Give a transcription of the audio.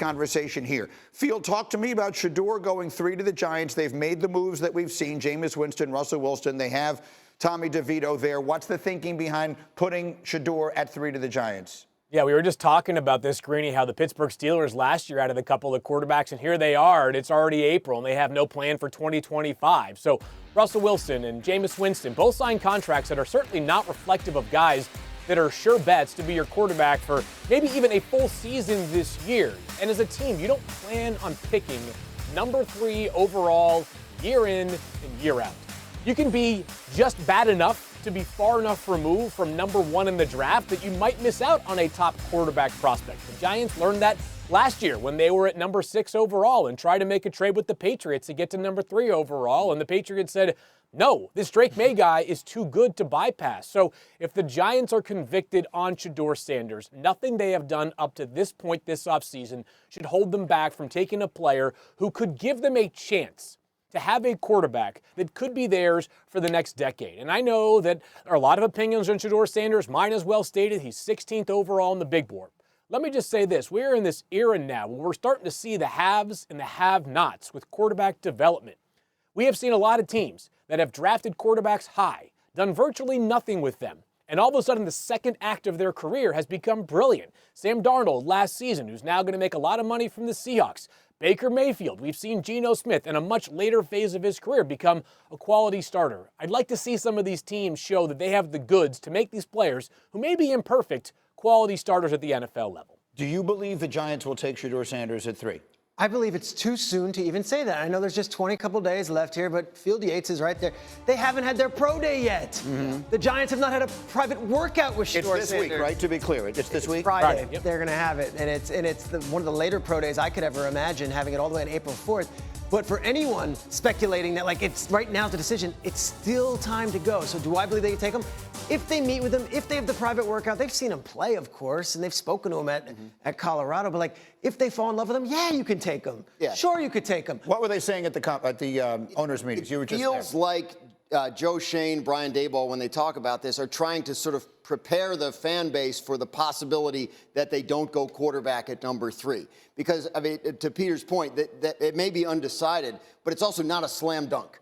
conversation here. Field, talk to me about Shedeur going 3 to the Giants. They've made the moves that we've seen, Jameis Winston, Russell Wilson. They have Tommy DeVito there. What's the thinking behind putting Shedeur at 3 to the Giants? Yeah, we were just talking about this, Greeny, how the Pittsburgh Steelers last year added a couple of quarterbacks, and here they are, and it's already April, and they have no plan for 2025. So Russell Wilson and Jameis Winston both signed contracts that are certainly not reflective of guys that are sure bets to be your quarterback for maybe even a full season this year. And as a team, you don't plan on picking number 3 overall year in and year out. You can be just bad enough to be far enough removed from number 1 in the draft that you might miss out on a top quarterback prospect. The Giants learned that last year when they were at number 6 overall and tried to make a trade with the Patriots to get to number 3 overall, and the Patriots said, no, this Drake May guy is too good to bypass. So if the Giants are convicted on Shedeur Sanders, nothing they have done up to this point this offseason should hold them back from taking a player who could give them a chance to have a quarterback that could be theirs for the next decade. And I know that there are a lot of opinions on Shedeur Sanders. Mine is well stated. He's 16th overall on the big board. Let me just say this. We're in this era now where we're starting to see the haves and the have-nots with quarterback development. We have seen a lot of teams that have drafted quarterbacks high, done virtually nothing with them, and all of a sudden the second act of their career has become brilliant. Sam Darnold last season, who's now going to make a lot of money from the Seahawks. Baker Mayfield, we've seen Geno Smith in a much later phase of his career become a quality starter. I'd like to see some of these teams show that they have the goods to make these players, who may be imperfect, quality starters at the NFL level. Do you believe the Giants will take Shedeur Sanders at 3? I believe it's too soon to even say that. I know there's just 20 couple days left here, but Field Yates is right there. They haven't had their pro day yet. Mm-hmm. The Giants have not had a private workout with Shedeur Sanders. It's this week, right? To be clear, it's this week? Friday. Yep. They're going to have it, and it's one of the later pro days I could ever imagine, having it all the way on April 4th. But for anyone speculating that, like, it's right now the decision, it's still time to go. So do I believe they can take him? If they meet with him, if they have the private workout, they've seen him play, of course, and they've spoken to him at Colorado. But, like, if they fall in love with him, yeah, you can take him. Yeah. Sure, you could take him. What were they saying at the owners' meetings? You were just feels there. like Joe Shane, Brian Daboll, when they talk about this, are trying to sort of prepare the fan base for the possibility that they don't go quarterback at number 3. Because, I mean, to Peter's point, that it may be undecided, but it's also not a slam dunk.